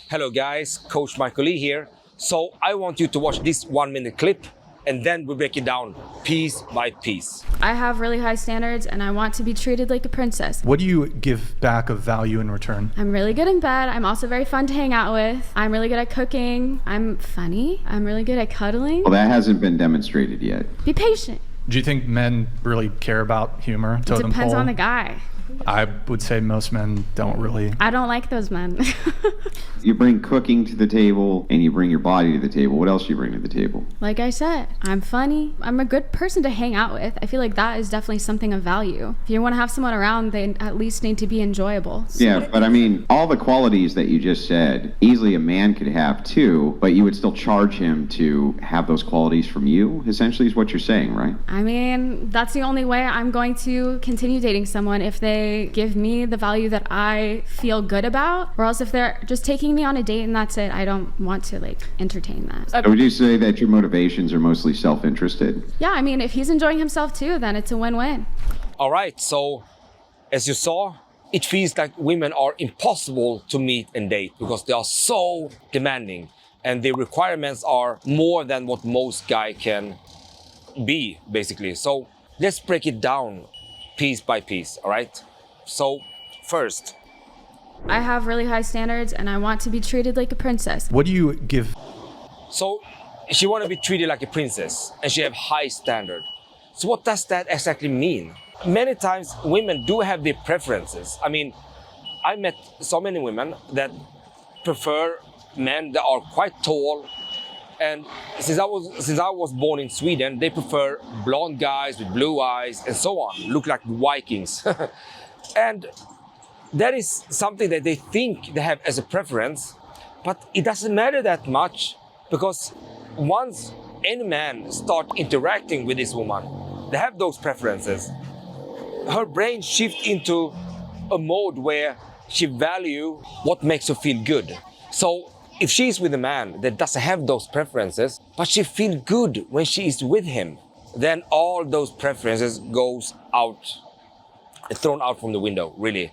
Hello guys, Coach Michael Lee here. So I want you to watch this 1-minute clip and then we break it down piece by piece. I have really high standards and I want to be treated like a princess. What do you give back of value in return? I'm really good in bed. I'm also very fun to hang out with. I'm really good at cooking. I'm funny. I'm really good at cuddling. Well, that hasn't been demonstrated yet. Be patient. Do you think men really care about humor? It depends on the guy. I would say most men don't really. I don't like those men. You bring cooking to the table and you bring your body to the table. What else do you bring to the table? Like I said, I'm funny. I'm a good person to hang out with. I feel like that is definitely something of value. If you want to have someone around, they at least need to be enjoyable. Yeah, but I mean, all the qualities that you just said, easily a man could have too, but you would still charge him to have those qualities from you, essentially is what you're saying, right? I mean, that's the only way I'm going to continue dating someone, if they give me the value that I feel good about, or else if they're just taking me on a date and that's it, I don't want to entertain that. So would you say that your motivations are mostly self-interested? Yeah, I mean, if he's enjoying himself too, then it's a win-win. All right, so as you saw, it feels like women are impossible to meet and date because they are so demanding and the requirements are more than what most guys can be, basically. So let's break it down piece by piece, all right? So first, I have really high standards and I want to be treated like a princess. What do you give? so she want to be treated like a princess and she have high standard. So what does that exactly mean? Many times women do have their preferences. I mean, I met so many women that prefer men that are quite tall, and since I was born in Sweden, they prefer blonde guys with blue eyes and so on, look like Vikings. And that is something that they think they have as a preference, but it doesn't matter that much because once any man start interacting with this woman, they have those preferences. Her brain shifts into a mode where she value what makes her feel good. So if she's with a man that doesn't have those preferences, but she feels good when she is with him, then all those preferences goes out, thrown out from the window, really.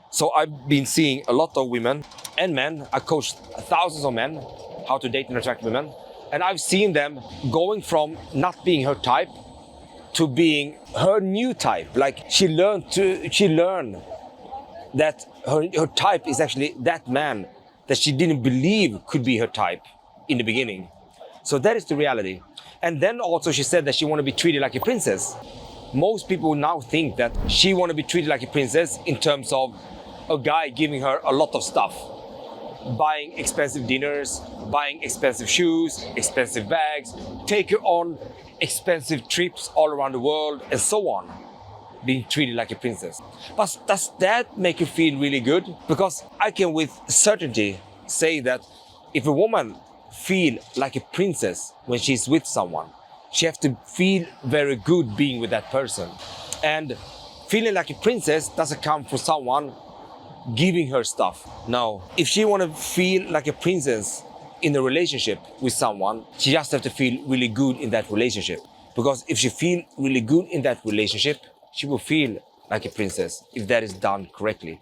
So I've been seeing a lot of women and men. I coached thousands of men how to date and attract women. And I've seen them going from not being her type to being her new type. Like she learned that her type is actually that man that she didn't believe could be her type in the beginning. So that is the reality. And then also she said that she want to be treated like a princess. Most people now think that she want to be treated like a princess in terms of a guy giving her a lot of stuff. Buying expensive dinners, buying expensive shoes, expensive bags, take her on expensive trips all around the world and so on. Being treated like a princess. But does that make you feel really good? Because I can with certainty say that if a woman feel like a princess when she's with someone, she has to feel very good being with that person. And feeling like a princess doesn't come from someone giving her stuff. No. If she want to feel like a princess in a relationship with someone, she just have to feel really good in that relationship. Because if she feel really good in that relationship, she will feel like a princess if that is done correctly.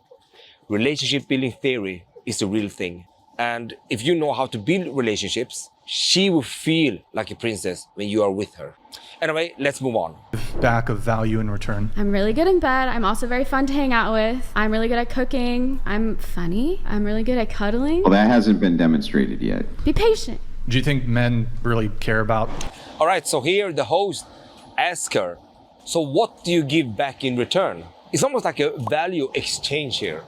Relationship building theory is the real thing. And if you know how to build relationships, she will feel like a princess when you are with her. Anyway, let's move on. Back of value in return. I'm really good in bed. I'm also very fun to hang out with. I'm really good at cooking. I'm funny. I'm really good at cuddling. Well, that hasn't been demonstrated yet. Be patient. Do you think men really care about? All right, so here the host asks her, so what do you give back in return? It's almost like a value exchange here.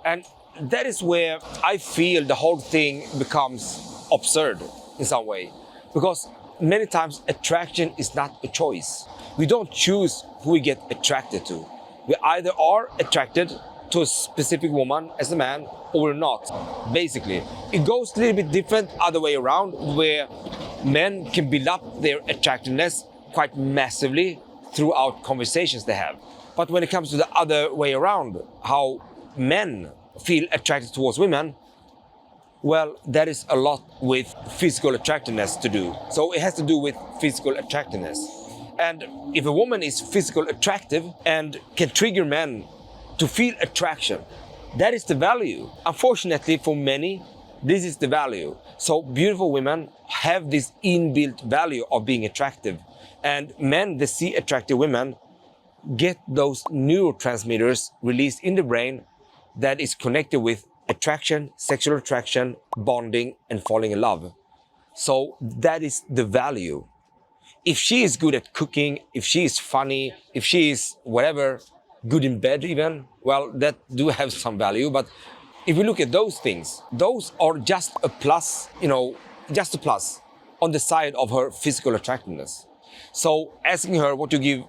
And that is where I feel the whole thing becomes absurd in some way. Because many times attraction is not a choice. We don't choose who we get attracted to. We either are attracted to a specific woman as a man or we're not, basically. It goes a little bit different other way around, where men can build up their attractiveness quite massively throughout conversations they have. But when it comes to the other way around, how men feel attracted towards women, well, that is a lot with physical attractiveness to do. So it has to do with physical attractiveness. And if a woman is physical attractive and can trigger men to feel attraction, that is the value. Unfortunately for many, This is the value. So beautiful women have this inbuilt value of being attractive. And men that see attractive women get those neurotransmitters released in the brain that is connected with attraction, sexual attraction, bonding, and falling in love. So that is the value. If she is good at cooking, if she is funny, if she is whatever, good in bed even, well, that do have some value. But if we look at those things, those are just a plus, just a plus on the side of her physical attractiveness. So asking her what you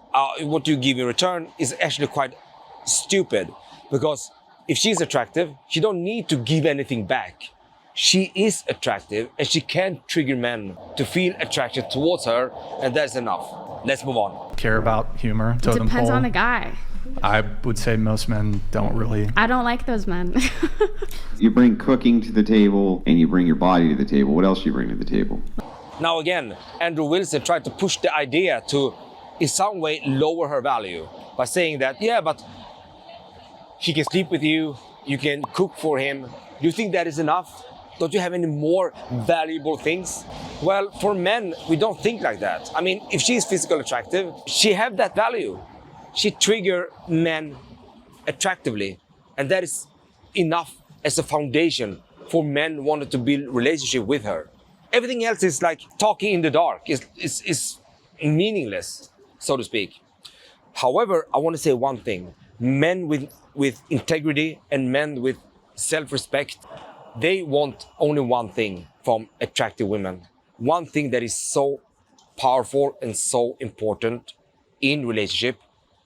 give in return is actually quite stupid, because if she's attractive, she don't need to give anything back. She is attractive and she can trigger men to feel attraction towards her, and that's enough. Let's move on. Care about humor. It Totem depends pole. on the guy. I would say most men don't really. I don't like those men. You bring cooking to the table and you bring your body to the table. What else do you bring to the table? Now again, Andrew Wilson tried to push the idea to, in some way, lower her value by saying that, yeah, but he can sleep with you, you can cook for him. Do you think that is enough? Don't you have any more valuable things? Well, for men, we don't think like that. I mean, if she is physically attractive, she have that value. She trigger men attractively, and that is enough as a foundation for men wanting to build relationship with her. Everything else is like talking in the dark, is meaningless, so to speak. However, I want to say one thing. Men with integrity and men with self-respect, they want only one thing from attractive women. One thing that is so powerful and so important in relationship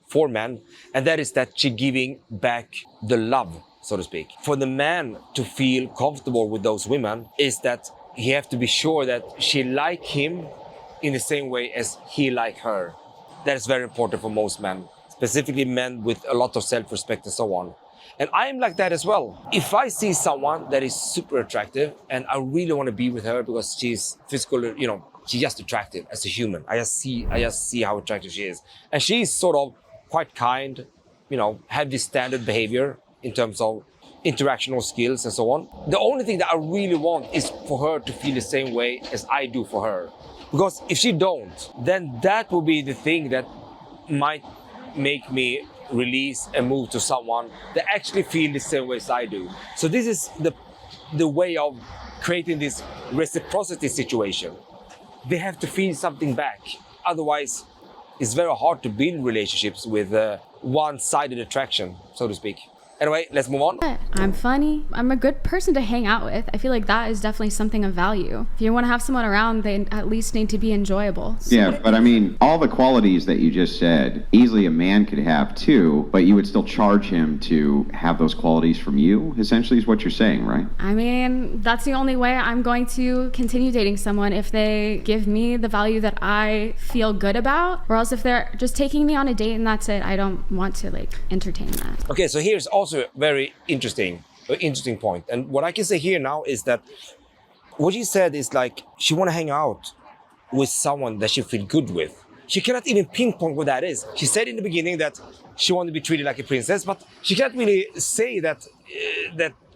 for men, and that is that she giving back the love, so to speak. For the man to feel comfortable with those women is that he have to be sure that she like him in the same way as he like her. That is very important for most men, specifically men with a lot of self-respect and so on. And I am like that as well. If I see someone that is super attractive and I really want to be with her because she's physically, she's just attractive as a human. I just see how attractive she is. And she's sort of quite kind, have this standard behavior in terms of interactional skills and so on. The only thing that I really want is for her to feel the same way as I do for her. Because if she don't, then that will be the thing that might make me release and move to someone that actually feel the same way as I do. So this is the way of creating this reciprocity situation. They have to feel something back. Otherwise, it's very hard to build relationships with one-sided attraction, so to speak. Anyway, let's move on. I'm funny. I'm a good person to hang out with. I feel like that is definitely something of value. If you want to have someone around, they at least need to be enjoyable. Yeah, but I mean, all the qualities that you just said, easily a man could have too, but you would still charge him to have those qualities from you, essentially is what you're saying, right? I mean, that's the only way I'm going to continue dating someone, if they give me the value that I feel good about, or else if they're just taking me on a date and that's it, I don't want to entertain that. Okay, so here's also a very interesting point. And what I can say here now is that what she said is she want to hang out with someone that she feel good with. She cannot even pinpoint what that is. She said in the beginning that she wanted to be treated like a princess, but she can't really say that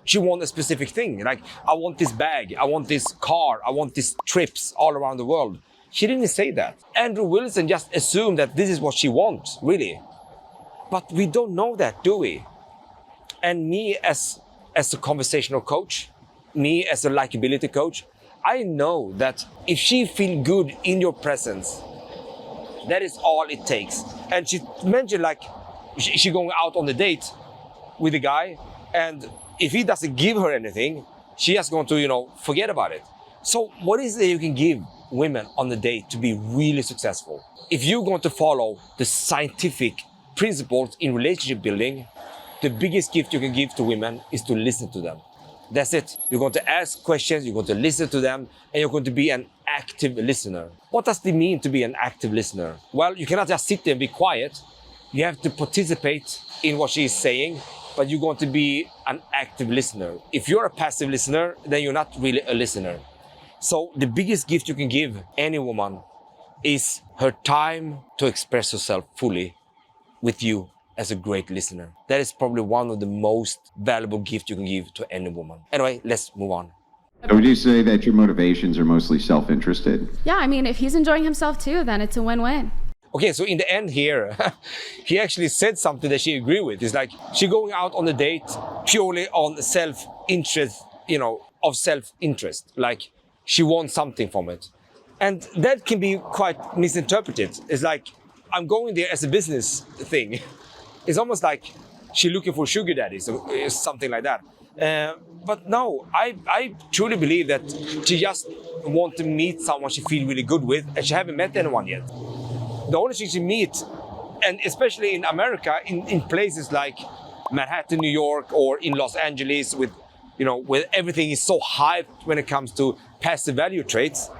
she want a specific thing. Like, I want this bag, I want this car, I want these trips all around the world. She didn't say that. Andrew Wilson just assumed that this is what she wants, really. But we don't know that, do we? And me as a conversational coach, me as a likability coach, I know that if she feel good in your presence, that is all it takes. And she mentioned she going out on the date with a guy, and if he doesn't give her anything, she just going to, forget about it. So what is it you can give women on the date to be really successful? If you're going to follow the scientific principles in relationship building, the biggest gift you can give to women is to listen to them. That's it. You're going to ask questions, you're going to listen to them, and you're going to be an active listener. What does it mean to be an active listener? Well, you cannot just sit there and be quiet. You have to participate in what she is saying, but you're going to be an active listener. If you're a passive listener, then you're not really a listener. So the biggest gift you can give any woman is her time to express herself fully with you as a great listener. That is probably one of the most valuable gifts you can give to any woman. Anyway, let's move on. So would you say that your motivations are mostly self-interested? Yeah, I mean, if he's enjoying himself too, then it's a win-win. Okay, so in the end here, he actually said something that she agreed with. It's like she going out on a date purely on self-interest, you know, of self-interest. Like she wants something from it. And that can be quite misinterpreted. It's like, I'm going there as a business thing. It's almost like she's looking for sugar daddy, so something like that. But no, I truly believe that she just wants to meet someone she feels really good with, and she haven't met anyone yet. The only thing she meets, and especially in America, in places like Manhattan, New York, or in Los Angeles, with, you know, where everything is so hyped when it comes to passive value traits,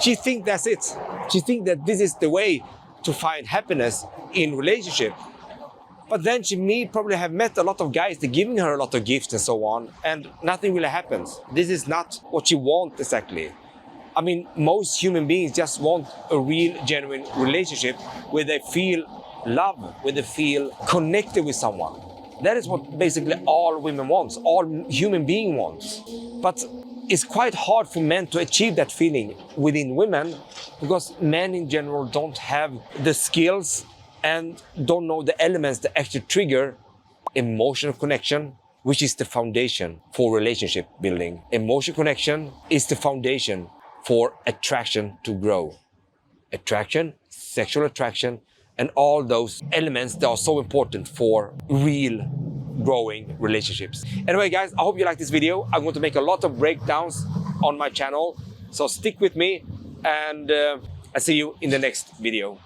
she thinks that's it. She thinks that this is the way to find happiness in relationship. But then she probably have met a lot of guys that giving her a lot of gifts and so on, and nothing really happens. This is not what she wants exactly. I mean, most human beings just want a real, genuine relationship where they feel love, where they feel connected with someone. That is what basically all women want, all human beings want. But it's quite hard for men to achieve that feeling within women, because men in general don't have the skills and don't know the elements that actually trigger emotional connection, which is the foundation for relationship building. Emotional connection is the foundation for attraction to grow. Attraction, sexual attraction, and all those elements that are so important for real growing relationships. Anyway, guys, I hope you like this video. I'm going to make a lot of breakdowns on my channel, so stick with me, and I'll see you in the next video.